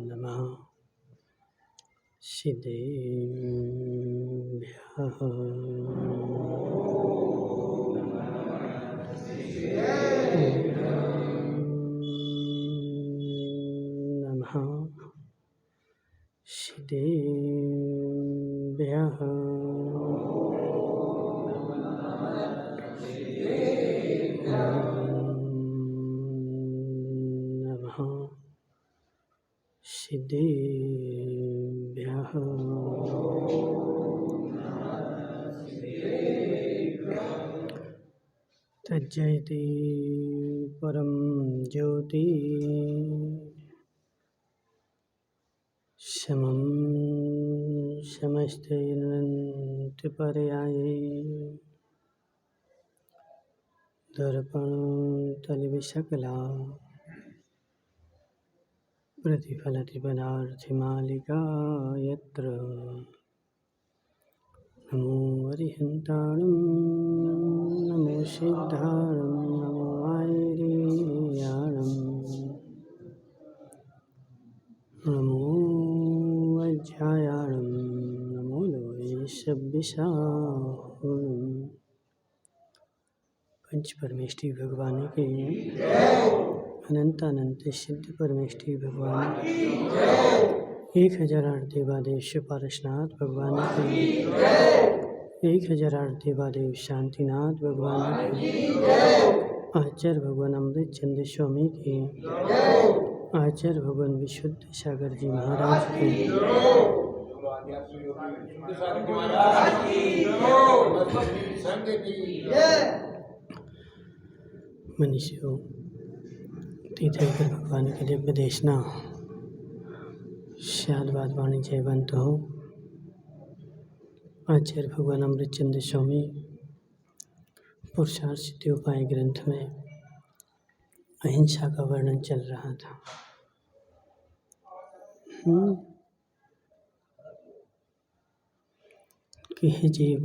नमः सिद्धेभ्यः नमः सिद्धेभ्यः नमः सिद्धेभ्यः तज्जयति परं ज्योति समं समस्तैरनन्तपर्याये दर्पणतलविशकला प्रतिफलति पदार्थमालिका यत्र नमो अरिहन्ताणं नमो सिद्धाणं नमो आयर्याणं नमो वज्रायाणं नमो लोये सब्बिसाहुणं। पंच परमेष्टि भगवान के अनंत सिद्ध परमेष्टि भगवान 1008 देवादेव पारसनाथ भगवान के 1008 देवादेव शांतिनाथ भगवान के आचार्य भगवान अमृत चंद्र स्वामी के आचार्य भगवान विशुद्ध सागर जी महाराज के मनीषियों तीर्थंकर भगवान के दिव्य देशना शादवाद वाणी जयवंत हो। आचार्य भगवान अमृत चंद्र स्वामी पुरुषार्थ सिद्धि उपाय ग्रंथ में अहिंसा का वर्णन चल रहा था। कि हे जीव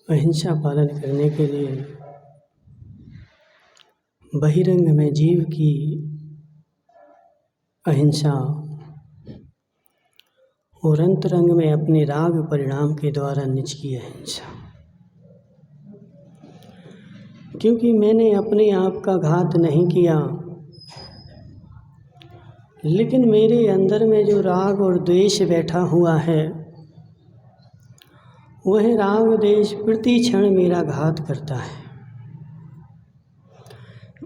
अहिंसा पालन करने के लिए बहिरंग में जीव की अहिंसा और अंतरंग में अपने राग परिणाम के द्वारा निज की अहिंसा। क्योंकि मैंने अपने आप का घात नहीं किया, लेकिन मेरे अंदर में जो राग और द्वेष बैठा हुआ है वह राग द्वेष प्रति क्षण मेरा घात करता है।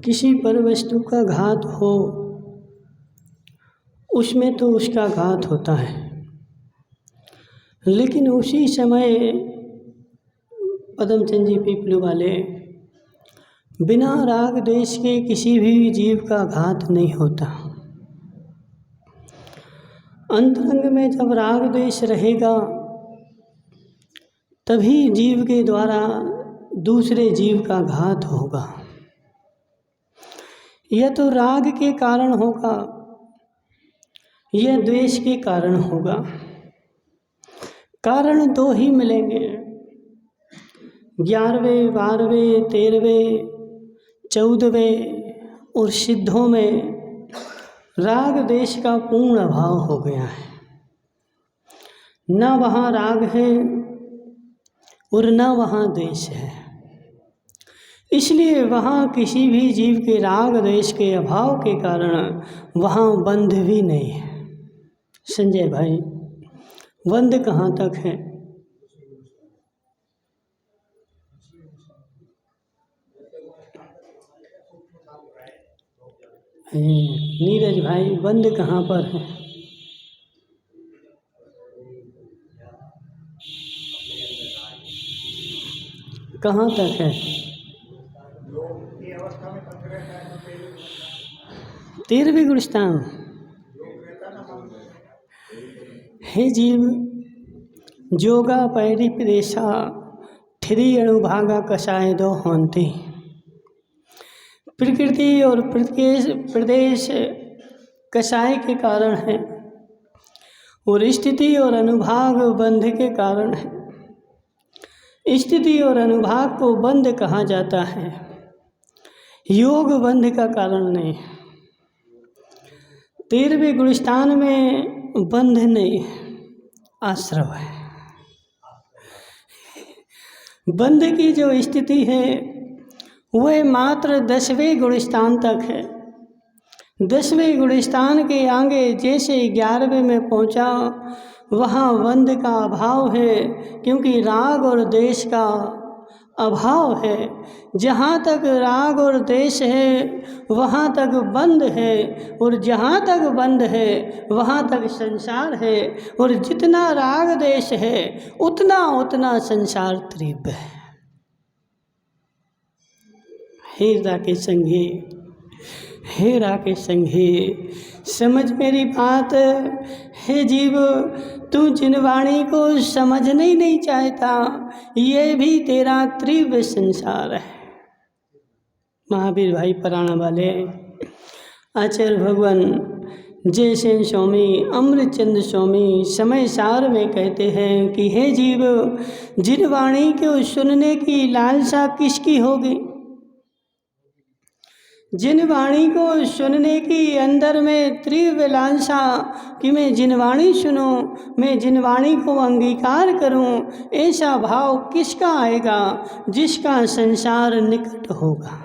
किसी पर वस्तु का घात हो उसमें तो उसका घात होता है, लेकिन उसी समय पद्मचंद जी पीपलू वाले बिना राग द्वेष के किसी भी जीव का घात नहीं होता। अंतरंग में जब राग द्वेष रहेगा तभी जीव के द्वारा दूसरे जीव का घात होगा। यह तो राग के कारण होगा, यह द्वेष के कारण होगा। कारण दो ही मिलेंगे, 11वें 12वें 13वें 14वें और सिद्धों में राग द्वेष का पूर्ण अभाव हो गया है। न वहाँ राग है और न वहाँ द्वेष है, इसलिए वहाँ किसी भी जीव के राग द्वेष के अभाव के कारण वहाँ बंध भी नहीं है। संजय भाई, बंध कहाँ तक है? नीरज भाई, बंद कहाँ पर है? कहाँ तक है? 13वीं गुणस्थान। हे जीव, जोगा पैरी प्रदेशा ठिरी अणुभागा कषाय दो होंते। प्रकृति और प्रदेश कषाय के कारण है और स्थिति और अनुभाग बंध के कारण है। स्थिति और अनुभाग को बंध कहा जाता है, योग बंध का कारण नहीं। 13वें गुणस्थान में बंध नहीं, आश्रव है। बंध की जो स्थिति है वह मात्र 10वें गुणस्थान तक है। 10वें गुणस्थान के आगे जैसे 11वें में पहुंचा, वहाँ बंध का अभाव है, क्योंकि राग और द्वेष का अभाव है। जहाँ तक राग और द्वेष है वहाँ तक बंध है, और जहाँ तक बंध है वहाँ तक संसार है, और जितना राग द्वेष है उतना उतना संसार तीव्र है। हे राकेश संघी, हे राकेश संघी, समझ मेरी बात। हे जीव, तू जिन वाणी को समझना ही नहीं चाहता, ये भी तेरा तीव्र संसार है। महावीर भाई पराणा वाले आचार्य भगवान जयसेन स्वामी, अमृतचंद्र स्वामी समय सार में कहते हैं कि हे जीव, जिन वाणी को सुनने की लालसा किसकी होगी, जिन वाणी को सुनने की अंदर में तीव्र लालसा कि मैं जिन वाणी सुनूं, मैं जिन वाणी को अंगीकार करूं, ऐसा भाव किसका आएगा? जिसका संसार निकट होगा,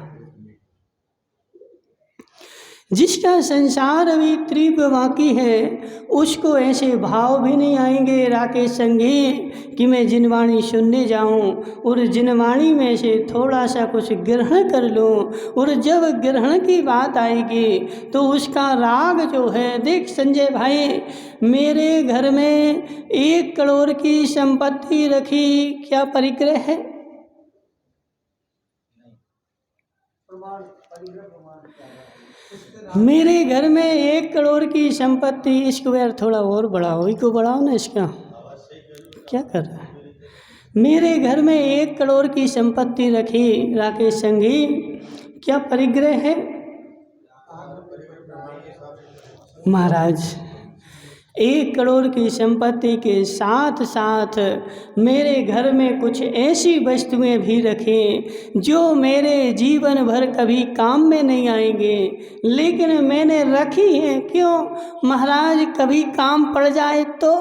जिसका संसार अभी तीव्र बाकी है, उसको ऐसे भाव भी नहीं आएंगे राकेश संगी कि मैं जिनवाणी सुनने जाऊं और जिनवाणी में से थोड़ा सा कुछ ग्रहण कर लूं। और जब ग्रहण की बात आएगी तो उसका राग जो है, देख संजय भाई, मेरे घर में 1 करोड़ की संपत्ति रखी, क्या परिग्रह है? मेरे घर में 1 करोड़ की संपत्ति, इसको यार थोड़ा और बढ़ाओ, इसको बढ़ाओ ना, इसका क्या कर रहा है? मेरे घर में 1 करोड़ की संपत्ति रखी राकेश संगी, क्या परिग्रह है? महाराज, 1 करोड़ की संपत्ति के साथ साथ मेरे घर में कुछ ऐसी वस्तुएं भी रखें जो मेरे जीवन भर कभी काम में नहीं आएंगे, लेकिन मैंने रखी हैं। क्यों महाराज? कभी काम पड़ जाए तो।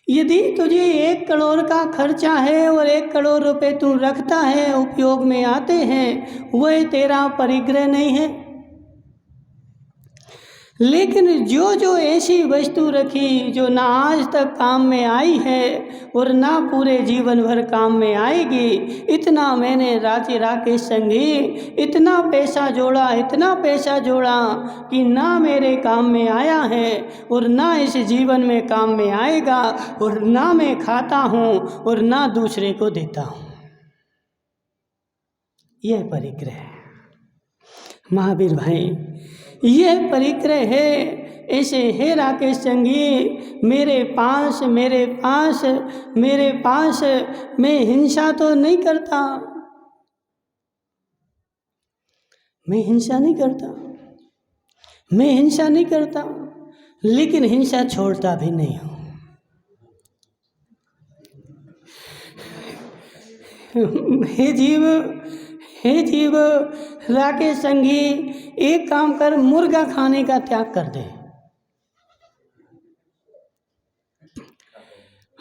यदि तुझे 1 करोड़ का खर्चा है और 1 करोड़ रुपए तू रखता है, उपयोग में आते हैं, वह तेरा परिग्रह नहीं है। लेकिन जो जो ऐसी वस्तु रखी जो ना आज तक काम में आई है और ना पूरे जीवन भर काम में आएगी, इतना मैंने राकेश संगी इतना पैसा जोड़ा, इतना पैसा जोड़ा कि ना मेरे काम में आया है और ना इस जीवन में काम में आएगा, और ना मैं खाता हूँ और ना दूसरे को देता हूँ। यह परिग्रह है महावीर भाई, यह परिग्रह है। ऐसे हे राकेश संगी, मेरे पास मैं हिंसा तो नहीं करता, मैं हिंसा नहीं करता, लेकिन हिंसा छोड़ता भी नहीं हूँ। हे जीव राकेश संगी, एक काम कर, मुर्गा खाने का त्याग कर दे।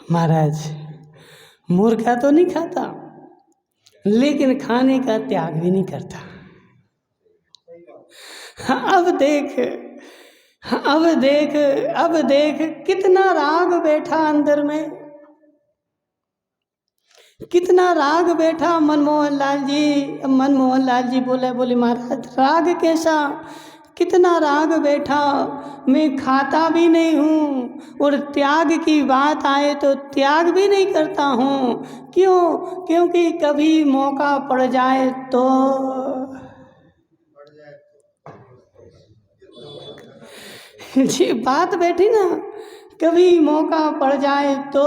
महाराज, मुर्गा तो नहीं खाता, लेकिन खाने का त्याग भी नहीं करता। अब देख कितना राग बैठा अंदर में, कितना राग बैठा। मनमोहन लाल जी बोले महाराज, राग कैसा? कितना राग बैठा, मैं खाता भी नहीं हूँ और त्याग की बात आए तो त्याग भी नहीं करता हूँ। क्यों? क्योंकि कभी मौका पड़ जाए तो। जी बात बैठी ना, कभी मौका पड़ जाए तो।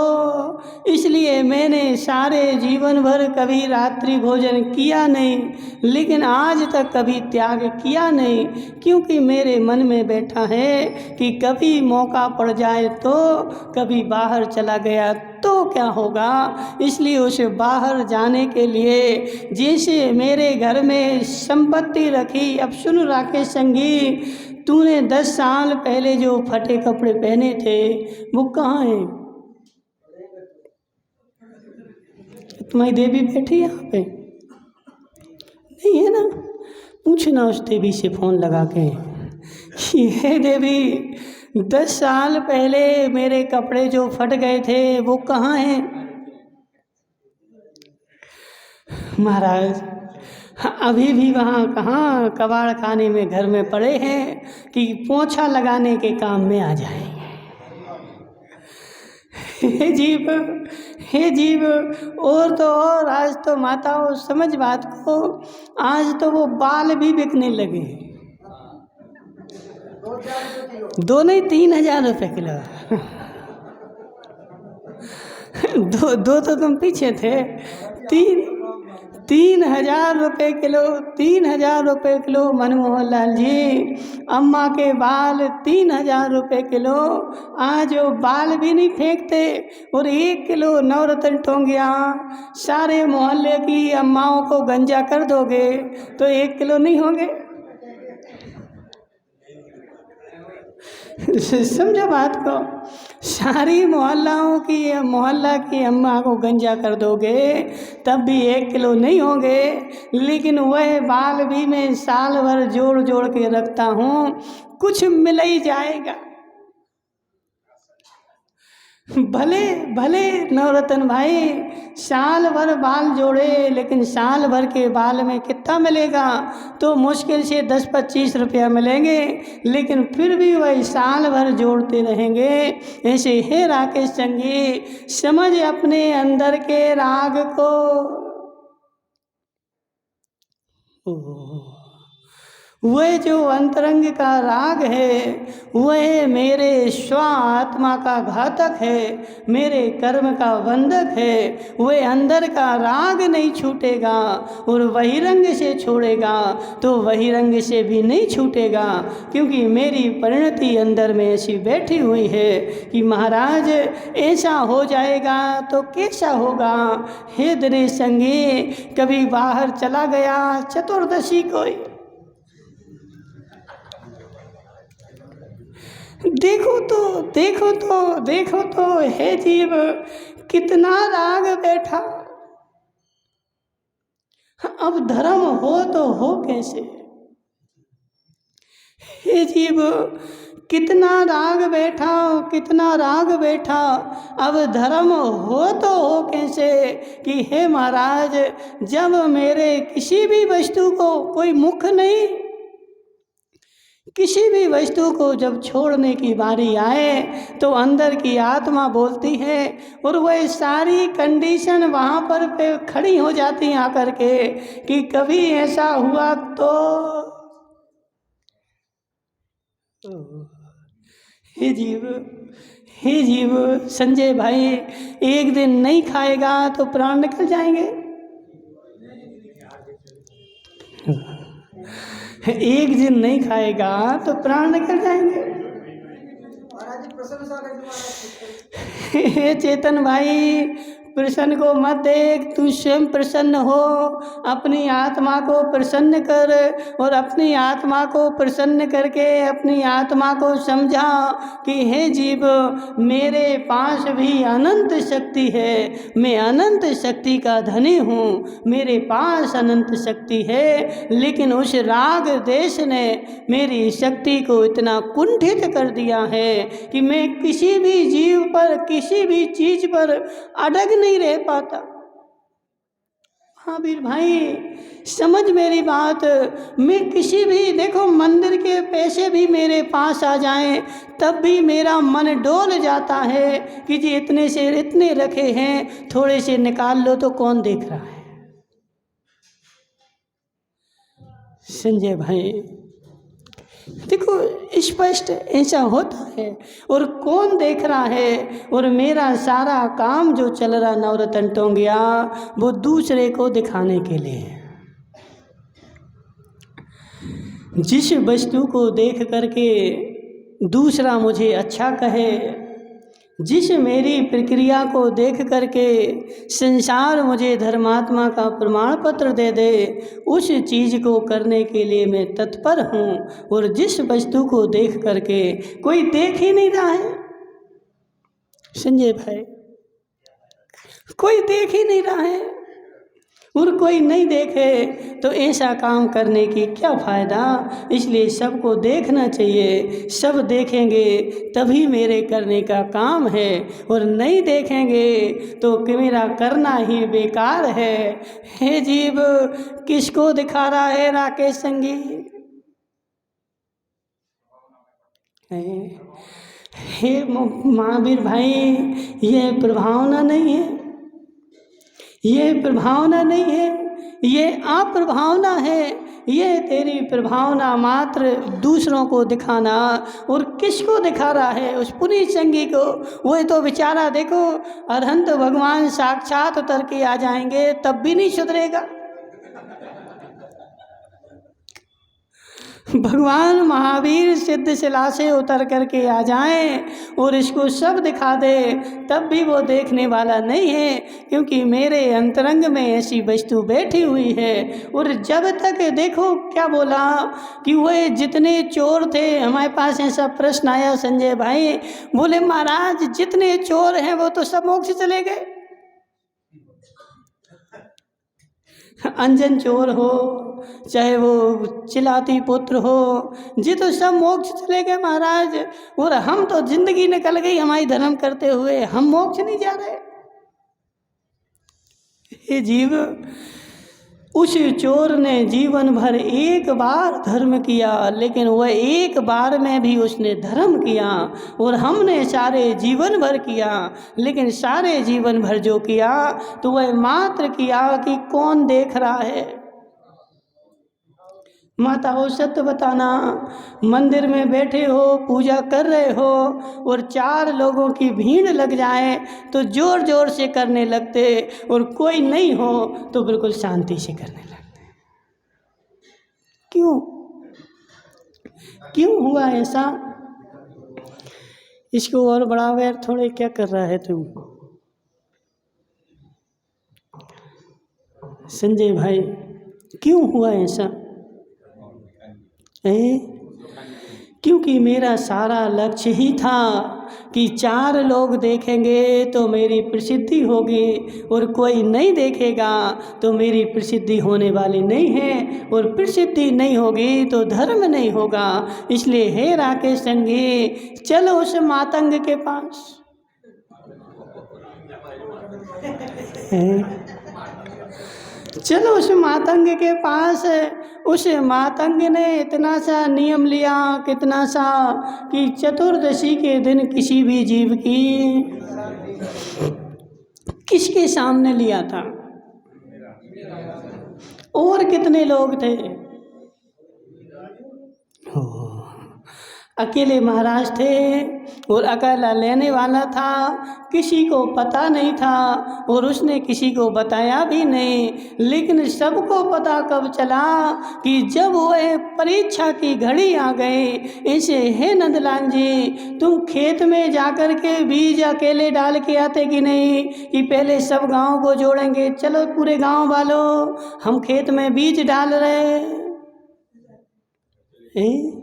इसलिए मैंने सारे जीवन भर कभी रात्रि भोजन किया नहीं, लेकिन आज तक कभी त्याग किया नहीं, क्योंकि मेरे मन में बैठा है कि कभी मौका पड़ जाए तो, कभी बाहर चला गया तो क्या होगा। इसलिए उस बाहर जाने के लिए, जैसे मेरे घर में संपत्ति रखी। अब सुन राकेश संगी, तूने 10 साल पहले जो फटे कपड़े पहने थे वो कहाँ हैं? तुम्हारी देवी बैठी यहाँ पे नहीं है ना? पूछना उस देवी से फ़ोन लगा के कि हे देवी, 10 साल पहले मेरे कपड़े जो फट गए थे वो कहाँ हैं? महाराज अभी भी वहाँ कहाँ, कबाड़ खाने में घर में पड़े हैं कि पोंछा लगाने के काम में आ जाएंगे। हे जीव, और तो और आज तो माताओं समझ बात को, आज तो वो बाल भी बिकने लगे। 2 नहीं 3,000 रुपये किलो। दो तो तुम पीछे थे। 3,000 रुपये किलो, 3,000 रुपये किलो मनमोहन लाल जी। अम्मा के बाल 3,000 रुपये किलो। आज वो बाल भी नहीं फेंकते। और 1 किलो नवरत्न टोंगिया सारे मोहल्ले की अम्माओं को गंजा कर दोगे तो 1 किलो नहीं होंगे। समझो बात को, सारी मोहल्ला की अम्मा को गंजा कर दोगे तब भी 1 किलो नहीं होंगे। लेकिन वह बाल भी मैं साल भर जोड़ जोड़ के रखता हूँ, कुछ मिल ही जाएगा। भले नवरत्न भाई साल भर बाल जोड़े, लेकिन साल भर के बाल में कितना मिलेगा? तो मुश्किल से 10-25 रुपया मिलेंगे, लेकिन फिर भी वही साल भर जोड़ते रहेंगे। ऐसे हे राकेश संगी, समझ अपने अंदर के राग को। वह जो अंतरंग का राग है वह मेरे स्व आत्मा का घातक है, मेरे कर्म का बंधक है। वह अंदर का राग नहीं छूटेगा और वही रंग से छोड़ेगा तो वही रंग से भी नहीं छूटेगा, क्योंकि मेरी परिणति अंदर में ऐसी बैठी हुई है कि महाराज ऐसा हो जाएगा तो कैसा होगा। हे दिनेश संगी, कभी बाहर चला गया चतुर्दशी को, देखो तो हे जीव कितना राग बैठा। अब धर्म हो तो हो कैसे? हे जीव कितना राग बैठा, अब धर्म हो तो हो कैसे? कि हे महाराज, जब मेरे किसी भी वस्तु को कोई मुख नहीं, किसी भी वस्तु को जब छोड़ने की बारी आए तो अंदर की आत्मा बोलती है और वह सारी कंडीशन वहाँ पर पे खड़ी हो जाती हैं आकर के कि कभी ऐसा हुआ तो। हे जीव संजय भाई, एक दिन नहीं खाएगा तो प्राण निकल जाएंगे। एक दिन नहीं खाएगा तो प्राण निकल जाएंगे। हे चेतन भाई, प्रसन्न को मत देख, तू स्वयं प्रसन्न हो। अपनी आत्मा को प्रसन्न कर और अपनी आत्मा को प्रसन्न करके अपनी आत्मा को समझा कि हे जीव, मेरे पास भी अनंत शक्ति है, मैं अनंत शक्ति का धनी हूँ, मेरे पास अनंत शक्ति है। लेकिन उस राग देश ने मेरी शक्ति को इतना कुंठित कर दिया है कि मैं किसी भी जीव पर, किसी भी चीज पर अड़ग नहीं रह पाता। हाँ वीर भाई, समझ मेरी बात। मैं किसी भी, देखो मंदिर के पैसे भी मेरे पास आ जाएं तब भी मेरा मन डोल जाता है कि जी इतने से इतने रखे हैं, थोड़े से निकाल लो तो कौन देख रहा है। संजय भाई, देखो स्पष्ट ऐसा होता है। और कौन देख रहा है? और मेरा सारा काम जो चल रहा नवरत्न टोंगिया, वो दूसरे को दिखाने के लिए है। जिस वस्तु को देख करके दूसरा मुझे अच्छा कहे, जिस मेरी प्रक्रिया को देख करके संसार मुझे धर्मात्मा का प्रमाण पत्र दे दे, उस चीज़ को करने के लिए मैं तत्पर हूँ। और जिस वस्तु को देख करके कोई देख ही नहीं रहा है संजय भाई, कोई देख ही नहीं रहा है, और कोई नहीं देखे तो ऐसा काम करने की क्या फ़ायदा। इसलिए सबको देखना चाहिए। सब देखेंगे तभी मेरे करने का काम है, और नहीं देखेंगे तो कि मेरा करना ही बेकार है। हे जीव, किसको दिखा रहा है राकेश संगी? हे महावीर भाई, ये प्रभावना नहीं है, ये प्रभावना नहीं है, ये अप्रभावना है। ये तेरी प्रभावना मात्र दूसरों को दिखाना। और किसको दिखा रहा है? उस पुनीत संगी को। वो तो बेचारा देखो, अरहंत भगवान साक्षात उतर के आ जाएंगे तब भी नहीं सुधरेगा। भगवान महावीर सिद्ध शिला से उतर करके आ जाएं और इसको सब दिखा दे, तब भी वो देखने वाला नहीं है, क्योंकि मेरे अंतरंग में ऐसी वस्तु बैठी हुई है। और जब तक देखो क्या बोला कि वह जितने चोर थे, हमारे पास ऐसा प्रश्न आया संजय भाई, बोले महाराज जितने चोर हैं वो तो सब मोक्ष चले गए। अंजन चोर हो चाहे वो चिलाती पुत्र हो, जी तो सब मोक्ष चले गए महाराज। और हम तो जिंदगी निकल गई हमारी धर्म करते हुए, हम मोक्ष नहीं जा रहे। ये जीव, उस चोर ने जीवन भर एक बार धर्म किया, लेकिन वह एक बार में भी उसने धर्म किया। और हमने सारे जीवन भर किया, लेकिन सारे जीवन भर जो किया तो वह मात्र किया कि कौन देख रहा है। माताओं सत्य बताना, मंदिर में बैठे हो, पूजा कर रहे हो, और 4 लोगों की भीड़ लग जाए तो जोर जोर से करने लगते, और कोई नहीं हो तो बिल्कुल शांति से करने लगते। क्यों? क्यों हुआ ऐसा? इसको और बढ़ावे यार थोड़े, क्या कर रहा है तुम संजय भाई? क्यों हुआ ऐसा? क्योंकि मेरा सारा लक्ष्य ही था कि 4 लोग देखेंगे तो मेरी प्रसिद्धि होगी, और कोई नहीं देखेगा तो मेरी प्रसिद्धि होने वाली नहीं है, और प्रसिद्धि नहीं होगी तो धर्म नहीं होगा। इसलिए हे राकेश संगी, चलो उस मातंग के पास। चलो उस मातंग के पास। उस मातंग ने इतना सा नियम लिया, कितना सा, कि चतुर्दशी के दिन किसी भी जीव की किसके सामने लिया था? और कितने लोग थे? अकेले महाराज थे, और अकेला लेने वाला था, किसी को पता नहीं था, और उसने किसी को बताया भी नहीं। लेकिन सबको पता कब चला कि जब वह परीक्षा की घड़ी आ गई। ऐसे हे नंदलाल जी, तुम खेत में जाकर के बीज अकेले डाल के आते कि नहीं, कि पहले सब गांव को जोड़ेंगे, चलो पूरे गांव वालों हम खेत में बीज डाल रहे हैं।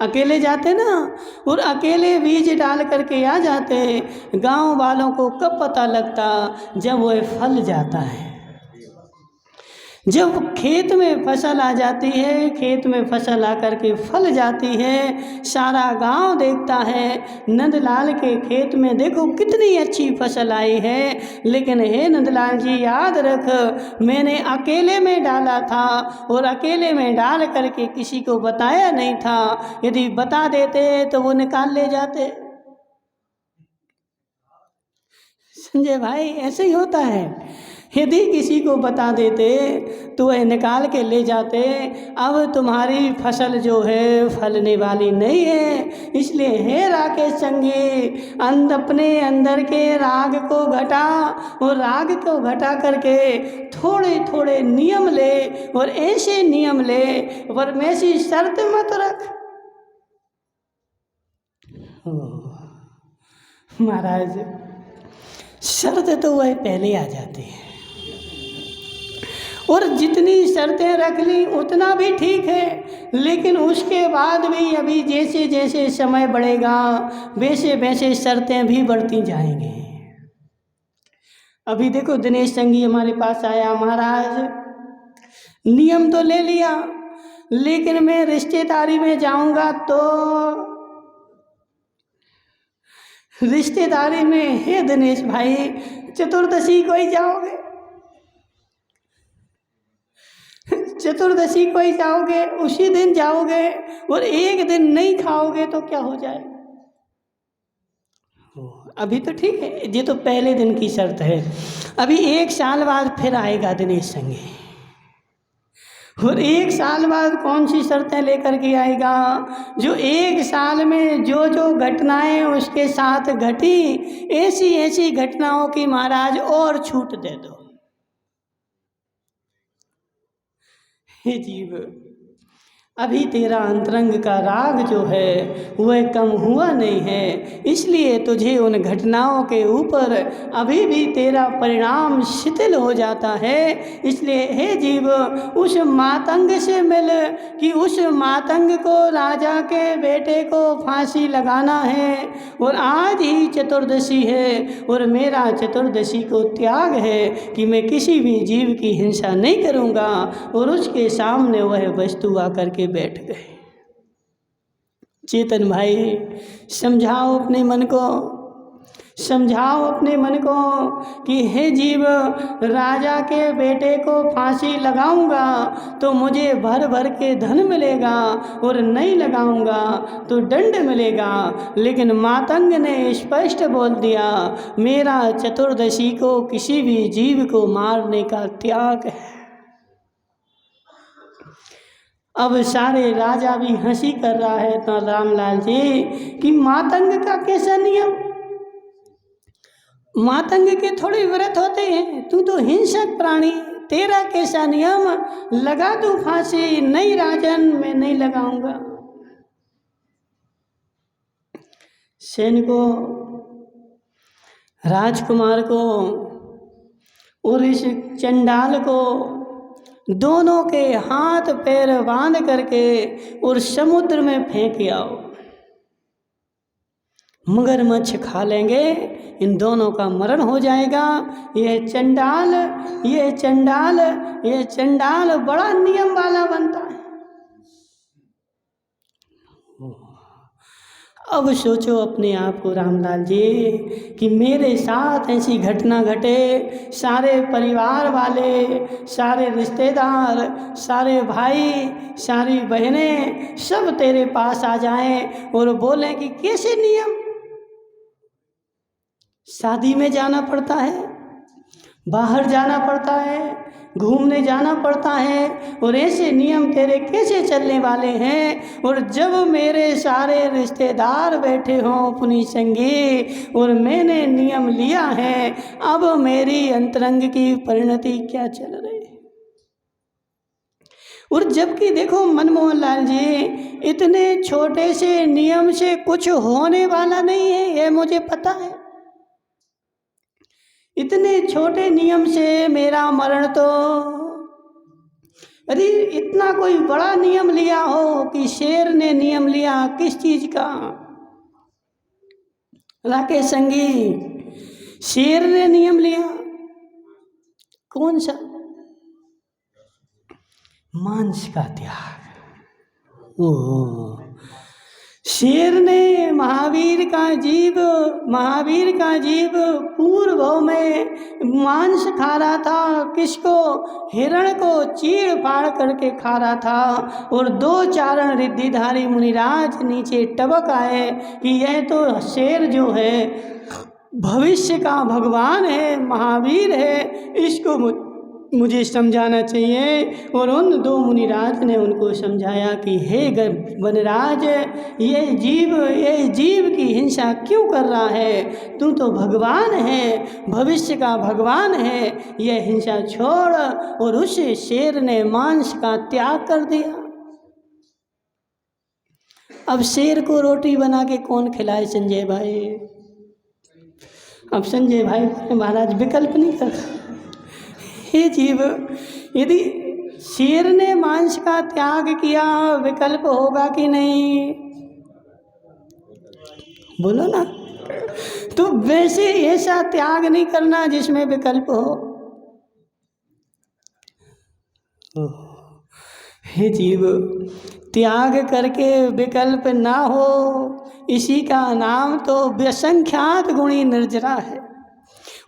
अकेले जाते ना, और अकेले बीज डाल करके आ जाते। गांव वालों को कब पता लगता? जब वह फल जाता है, जब खेत में फसल आ जाती है, खेत में फसल आकर के फल जाती है, सारा गांव देखता है नंदलाल के खेत में देखो कितनी अच्छी फसल आई है। लेकिन हे नंदलाल जी, याद रख, मैंने अकेले में डाला था, और अकेले में डाल करके किसी को बताया नहीं था। यदि बता देते तो वो निकाल ले जाते। संजय भाई, ऐसे ही होता है। यदि किसी को बता देते तो वह निकाल के ले जाते। अब तुम्हारी फसल जो है फलने वाली नहीं है। इसलिए हे राकेश संगी, अपने अंदर के राग को घटा और राग को घटा करके थोड़े थोड़े नियम ले और ऐसे नियम ले, पर ऐसी शर्त मत रख। महाराज शर्त तो वह पहले आ जाती है, और जितनी शर्तें रख ली उतना भी ठीक है, लेकिन उसके बाद भी अभी जैसे जैसे समय बढ़ेगा वैसे वैसे शर्तें भी बढ़ती जाएंगी। अभी देखो दिनेश संगी हमारे पास आया, महाराज नियम तो ले लिया, लेकिन मैं रिश्तेदारी में जाऊंगा तो रिश्तेदारी में, हे दिनेश भाई चतुर्दशी को ही जाओगे, चतुर्दशी को ही जाओगे, उसी दिन जाओगे और एक दिन नहीं खाओगे तो क्या हो जाएगा? अभी तो ठीक है, ये तो पहले दिन की शर्त है। अभी 1 साल बाद फिर आएगा दिनेश संगी, और 1 साल बाद कौन सी शर्तें लेकर के आएगा? जो 1 साल में जो जो घटनाएं उसके साथ घटी, ऐसी ऐसी घटनाओं की महाराज और छूट दे दो। हे जीव, अभी तेरा अंतरंग का राग जो है वह कम हुआ नहीं है, इसलिए तुझे उन घटनाओं के ऊपर अभी भी तेरा परिणाम शिथिल हो जाता है। इसलिए हे जीव, उस मातंग से मिल कि उस मातंग को राजा के बेटे को फांसी लगाना है, और आज ही चतुर्दशी है और मेरा चतुर्दशी को त्याग है कि मैं किसी भी जीव की हिंसा नहीं करूँगा। और उसके सामने वह वस्तु आकर के बैठ गए। चेतन भाई समझाओ अपने मन को, समझाओ अपने मन को कि हे जीव, राजा के बेटे को फांसी लगाऊंगा तो मुझे भर भर के धन मिलेगा, और नहीं लगाऊंगा तो दंड मिलेगा। लेकिन मातंग ने स्पष्ट बोल दिया, मेरा चतुर्दशी को किसी भी जीव को मारने का त्याग है। अब सारे राजा भी हंसी कर रहा है तो रामलाल जी कि मातंग का कैसा नियम, मातंग के थोड़े व्रत होते हैं, तू तो हिंसक प्राणी, तेरा कैसा नियम, लगा दूं फांसी? नहीं राजन, मैं नहीं लगाऊंगा। सैनिकों, राजकुमार को और इस चंडाल को दोनों के हाथ पैर बांध करके और समुद्र में फेंक आओ। मगरमच्छ खा लेंगे, इन दोनों का मरण हो जाएगा। यह चंडाल बड़ा नियम वाला बनता है। अब सोचो अपने आप को रामलाल जी कि मेरे साथ ऐसी घटना घटे, सारे परिवार वाले, सारे रिश्तेदार, सारे भाई, सारी बहनें सब तेरे पास आ जाएं और बोलें कि कैसे नियम, शादी में जाना पड़ता है, बाहर जाना पड़ता है, घूमने जाना पड़ता है, और ऐसे नियम तेरे कैसे चलने वाले हैं? और जब मेरे सारे रिश्तेदार बैठे हों अपनी संगी और मैंने नियम लिया है, अब मेरी अंतरंग की परिणति क्या चल रही है? और जबकि देखो मनमोहन लाल जी, इतने छोटे से नियम से कुछ होने वाला नहीं है, ये मुझे पता है। इतने छोटे नियम से मेरा मरण तो, अरे इतना कोई बड़ा नियम लिया हो कि शेर ने नियम लिया किस चीज का? राकेश संगी, शेर ने नियम लिया कौन सा? मांस का त्याग। ओह, शेर ने महावीर का जीव पूर्व भाव में मांस खा रहा था, किसको? हिरण को चीड़ फाड़ करके खा रहा था। और 2 चारण रिद्धिधारी मुनिराज नीचे टबक आए कि यह तो शेर जो है भविष्य का भगवान है, महावीर है, इसको मुझे समझाना चाहिए। और उन दो मुनिराज ने उनको समझाया कि हे वनराज, ये जीव की हिंसा क्यों कर रहा है? तू तो भगवान है, भविष्य का भगवान है, यह हिंसा छोड़। और उस शेर ने मांस का त्याग कर दिया। अब शेर को रोटी बना के कौन खिलाए संजय भाई? अब संजय भाई महाराज विकल्प नहीं कर। हे जीव, यदि शेर ने मांस का त्याग किया, विकल्प होगा कि नहीं? बोलो ना। तो वैसे ऐसा त्याग नहीं करना जिसमें विकल्प हो। हे जीव, त्याग करके विकल्प ना हो, इसी का नाम तो व्यसंख्यात गुणी निर्जरा है।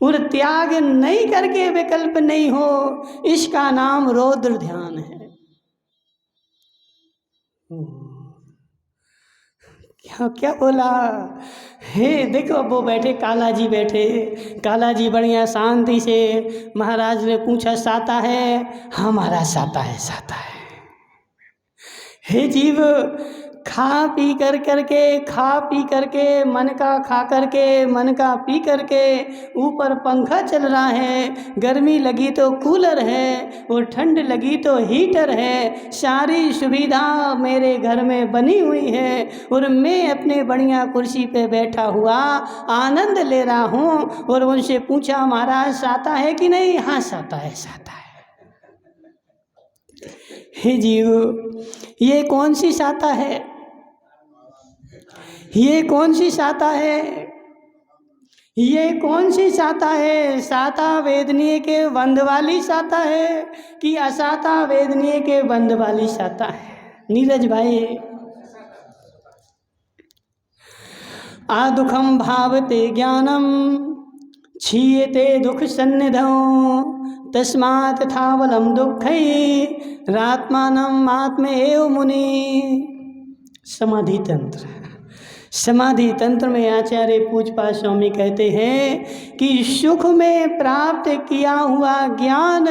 और त्याग नहीं करके विकल्प नहीं हो, इसका नाम रौद्र ध्यान है। क्या बोला? हे देखो, वो बैठे, काला जी बैठे। काला जी बढ़िया शांति से, महाराज ने पूछा साता है? हमारा साता है, साता है। हे जीव, खा पी करके मन का खा करके, मन का पी करके, ऊपर पंखा चल रहा है, गर्मी लगी तो कूलर है, और ठंड लगी तो हीटर है। सारी सुविधा मेरे घर में बनी हुई है, और मैं अपने बढ़िया कुर्सी पे बैठा हुआ आनंद ले रहा हूँ। और उनसे पूछा, महाराज साता है कि नहीं? हाँ साता है, साता है। हे जीव, ये कौन सी साता है? ये कौन सी साता है? ये कौन सी साता है? साता वेदनीय के बंध वाली साता है कि असाता वेदनीय के बंध वाली साता है? नीरज भाई। आदुखम भावते ज्ञानम क्षीयते दुख सन्निधौ तस्मात् थावलम दुःखै रात्मानम आत्म एव मुनि। समाधि तंत्र। समाधि तंत्र में आचार्य पूजपा स्वामी कहते हैं कि सुख में प्राप्त किया हुआ ज्ञान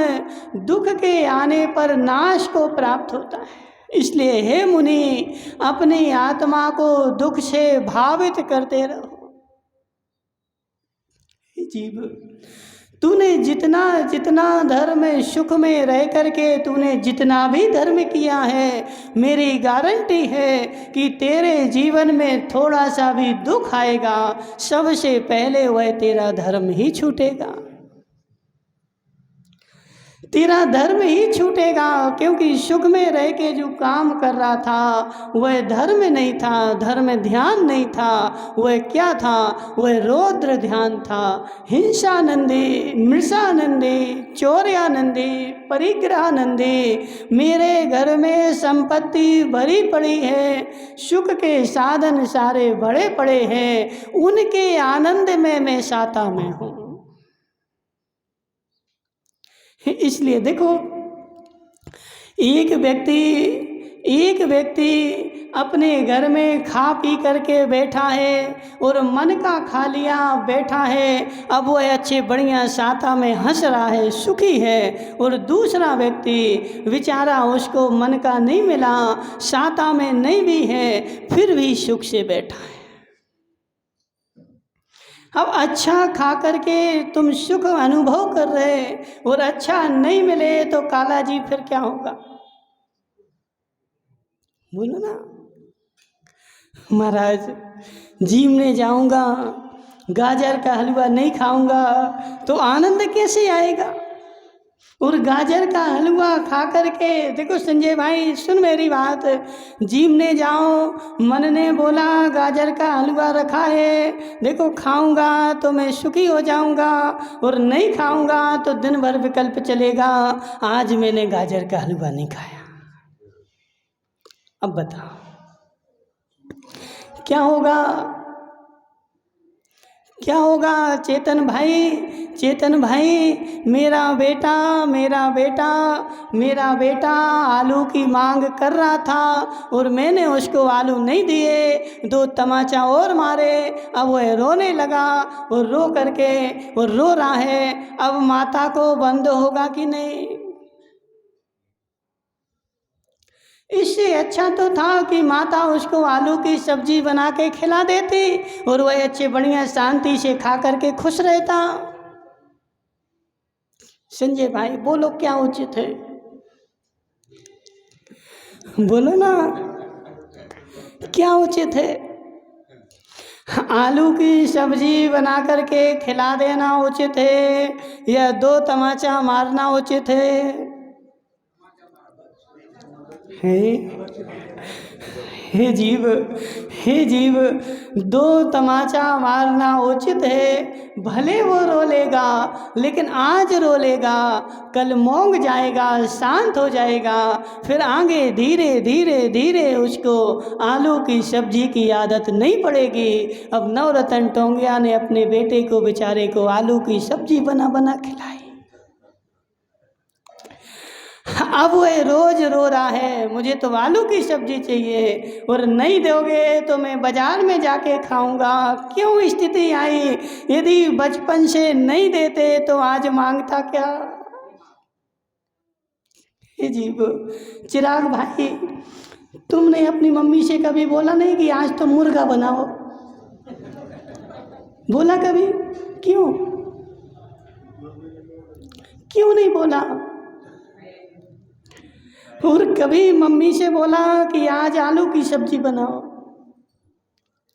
दुख के आने पर नाश को प्राप्त होता है। इसलिए हे मुनि, अपनी आत्मा को दुख से भावित करते रहो। जीव, तूने जितना जितना धर्म सुख में रह करके तूने जितना भी धर्म किया है, मेरी गारंटी है कि तेरे जीवन में थोड़ा सा भी दुख आएगा, सबसे पहले वह तेरा धर्म ही छूटेगा। तेरा धर्म ही छूटेगा, क्योंकि सुख में रह के जो काम कर रहा था वह धर्म नहीं था, धर्म ध्यान नहीं था। वह क्या था? वह रौद्र ध्यान था। हिंसानंदी, मृषानंदी, चौर्यानंदी, परिग्रहानंदी। मेरे घर में संपत्ति भरी पड़ी है, सुख के साधन सारे भरे पड़े हैं, उनके आनंद में मैं साता में हूँ। इसलिए देखो, एक व्यक्ति अपने घर में खा पी करके बैठा है और मन का खा लिया बैठा है, अब वह अच्छे बढ़िया साता में हंस रहा है, सुखी है। और दूसरा व्यक्ति बेचारा, उसको मन का नहीं मिला, साता में नहीं भी है, फिर भी सुख से बैठा है। अब अच्छा खा करके तुम सुख अनुभव कर रहे और अच्छा नहीं मिले तो काला जी फिर क्या होगा? बोलो ना। महाराज, जिमने जाऊंगा, गाजर का हलवा नहीं खाऊंगा तो आनंद कैसे आएगा? और गाजर का हलवा खा करके, देखो संजय भाई सुन मेरी बात, जिमने जाओ, मन ने बोला गाजर का हलवा रखा है, देखो खाऊंगा तो मैं सुखी हो जाऊंगा, और नहीं खाऊंगा तो दिन भर विकल्प चलेगा। आज मैंने गाजर का हलवा नहीं खाया, अब बताओ क्या होगा? क्या होगा चेतन भाई, चेतन भाई, मेरा बेटा, मेरा बेटा, मेरा बेटा आलू की मांग कर रहा था और मैंने उसको आलू नहीं दिए, 2 तमाचा और मारे, अब वह रोने लगा और रो करके और रो रहा है। अब माता को बंद होगा कि नहीं? इससे अच्छा तो था कि माता उसको आलू की सब्जी बना के खिला देती और वह अच्छे बढ़िया शांति से खा करके खुश रहता। संजय भाई बोलो क्या उचित है, बोलो ना क्या उचित है? आलू की सब्जी बना करके खिला देना उचित है या 2 तमाचा मारना उचित है? हे जीव, हे जीव, 2 तमाचा मारना उचित है। भले वो रो लेगा लेकिन आज रो लेगा, कल मौंग जाएगा, शांत हो जाएगा, फिर आगे धीरे धीरे धीरे उसको आलू की सब्जी की आदत नहीं पड़ेगी। अब नवरत्न टोंगिया ने अपने बेटे को बेचारे को आलू की सब्जी बना बना खिलाई। अब वह रोज रो रहा है मुझे तो आलू की सब्जी चाहिए और नहीं दोगे तो मैं बाजार में जाके खाऊंगा। क्यों स्थिति आई? यदि बचपन से नहीं देते तो आज मांगता क्या? हे जीव, चिराग भाई, तुमने अपनी मम्मी से कभी बोला नहीं कि आज तो मुर्गा बनाओ? बोला कभी? क्यों क्यों नहीं बोला? और कभी मम्मी से बोला कि आज आलू की सब्जी बनाओ?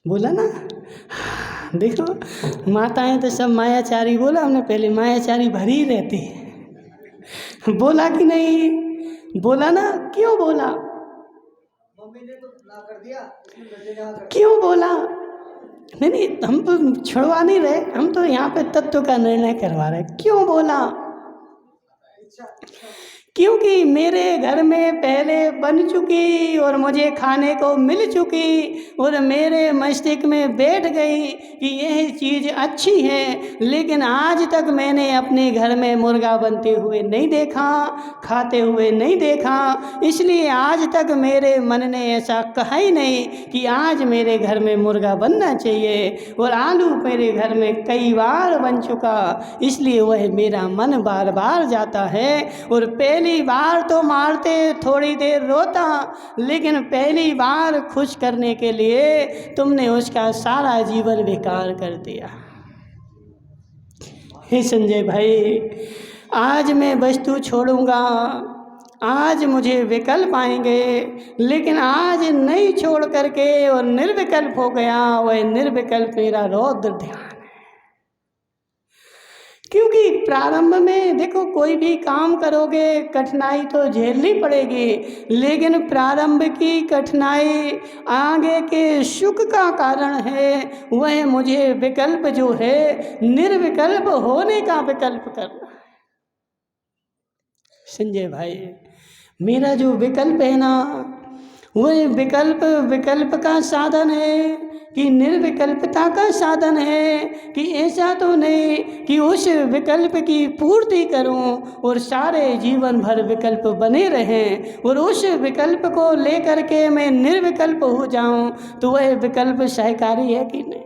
बोला ना? देखो माताएं तो सब मायाचारी, बोला हमने पहले, मायाचारी भरी रहती है। बोला कि नहीं? बोला ना? क्यों बोला? मम्मी ने तो ना कर दिया, क्यों बोला? नहीं नहीं, हम तो छुड़वा नहीं रहे, हम तो यहाँ पे तत्व का निर्णय करवा रहे। क्यों बोला? क्योंकि मेरे घर में पहले बन चुकी और मुझे खाने को मिल चुकी और मेरे मस्तिष्क में बैठ गई कि यह चीज़ अच्छी है, लेकिन आज तक मैंने अपने घर में मुर्गा बनते हुए नहीं देखा, खाते हुए नहीं देखा, इसलिए आज तक मेरे मन ने ऐसा कहा ही नहीं कि आज मेरे घर में मुर्गा बनना चाहिए। और आलू मेरे घर में कई बार बन चुका, इसलिए वह मेरा मन बार बार जाता है। और पहली बार तो मारते थोड़ी देर रोता, लेकिन पहली बार खुश करने के लिए तुमने उसका सारा जीवन बेकार कर दिया। हे संजय भाई, आज मैं वस्तु छोड़ूंगा, आज मुझे विकल्प आएंगे, लेकिन आज नहीं छोड़ करके और निर्विकल्प हो गया, वह निर्विकल्प मेरा रौद्र ध्यान है। क्योंकि प्रारंभ में देखो कोई भी काम करोगे कठिनाई तो झेलनी पड़ेगी, लेकिन प्रारंभ की कठिनाई आगे के सुख का कारण है। वह मुझे विकल्प जो है निर्विकल्प होने का विकल्प करना है। संजय भाई, मेरा जो विकल्प है ना, वह विकल्प का साधन है कि निर्विकल्पता का साधन है? कि ऐसा तो नहीं कि उस विकल्प की पूर्ति करूं और सारे जीवन भर विकल्प बने रहें और उस विकल्प को लेकर के मैं निर्विकल्प हो जाऊं, तो वह विकल्प सहकारी है कि नहीं?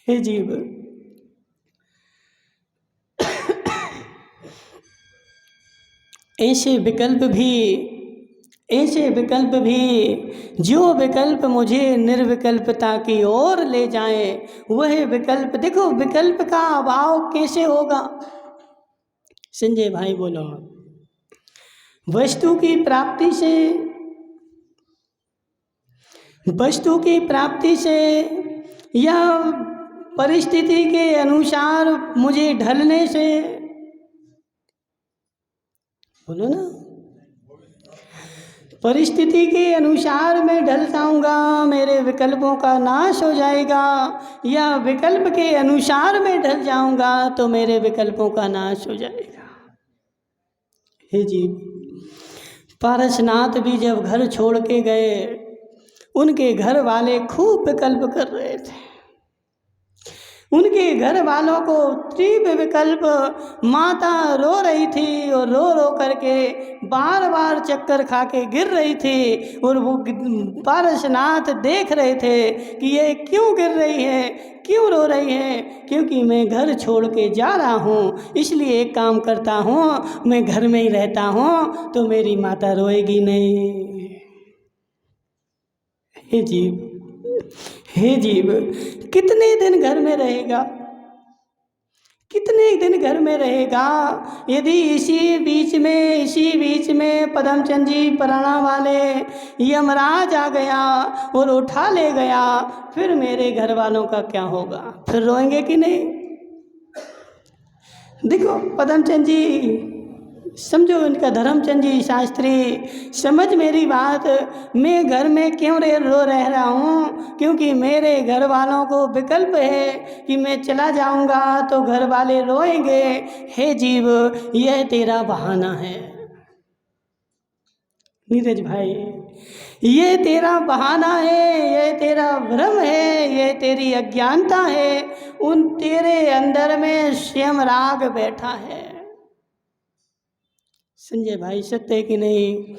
हे जीव, ऐसे विकल्प भी जो विकल्प मुझे निर्विकल्पता की ओर ले जाए, वह विकल्प, देखो विकल्प का अभाव कैसे होगा? संजय भाई बोलो। वस्तु की प्राप्ति से या परिस्थिति के अनुसार मुझे ढलने से, बोलो ना, परिस्थिति के अनुसार मैं ढल जाऊंगा, मेरे विकल्पों का नाश हो जाएगा, या विकल्प के अनुसार मैं ढल जाऊंगा तो मेरे विकल्पों का नाश हो जाएगा। हे जी, पारसनाथ भी जब घर छोड़ के गए, उनके घर वाले खूब विकल्प कर रहे थे। उनके घर वालों को तीव्र विकल्प, माता रो रही थी और रो रो करके बार बार चक्कर खा के गिर रही थी। और वो पारसनाथ देख रहे थे कि ये क्यों गिर रही है, क्यों रो रही है। क्योंकि मैं घर छोड़ के जा रहा हूँ, इसलिए एक काम करता हूँ, मैं घर में ही रहता हूँ तो मेरी माता रोएगी नहीं। हे जीव, हे जीव, कितने दिन घर में रहेगा, कितने दिन घर में रहेगा। यदि इसी बीच में पदमचंद जी पराना वाले यमराज आ गया और उठा ले गया, फिर मेरे घर वालों का क्या होगा? फिर रोएंगे कि नहीं? देखो पदमचंद जी, समझो इनका धर्मचंद जी शास्त्री, समझ मेरी बात। मैं घर में क्यों रह रहा हूँ? क्योंकि मेरे घर वालों को विकल्प है कि मैं चला जाऊँगा तो घर वाले रोएंगे। हे जीव, यह तेरा बहाना है नीरज भाई, ये तेरा बहाना है, ये तेरा भ्रम है, ये तेरी अज्ञानता है। उन तेरे अंदर में स्वयं राग बैठा है। संजय भाई, सत्य है कि नहीं?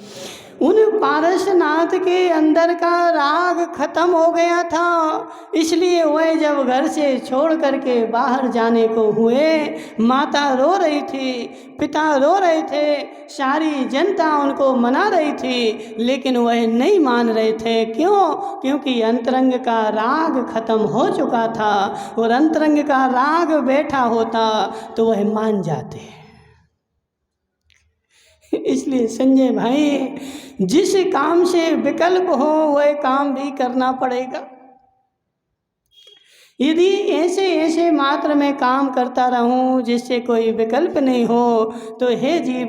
उन पारसनाथ के अंदर का राग खत्म हो गया था, इसलिए वह जब घर से छोड़ करके बाहर जाने को हुए, माता रो रही थी, पिता रो रहे थे, सारी जनता उनको मना रही थी, लेकिन वह नहीं मान रहे थे। क्यों? क्योंकि अंतरंग का राग खत्म हो चुका था, और अंतरंग का राग बैठा होता तो वह मान जाते। इसलिए संजय भाई, जिस काम से विकल्प हो वह काम भी करना पड़ेगा। यदि ऐसे ऐसे मात्र में काम करता रहूं जिससे कोई विकल्प नहीं हो, तो हे जीव,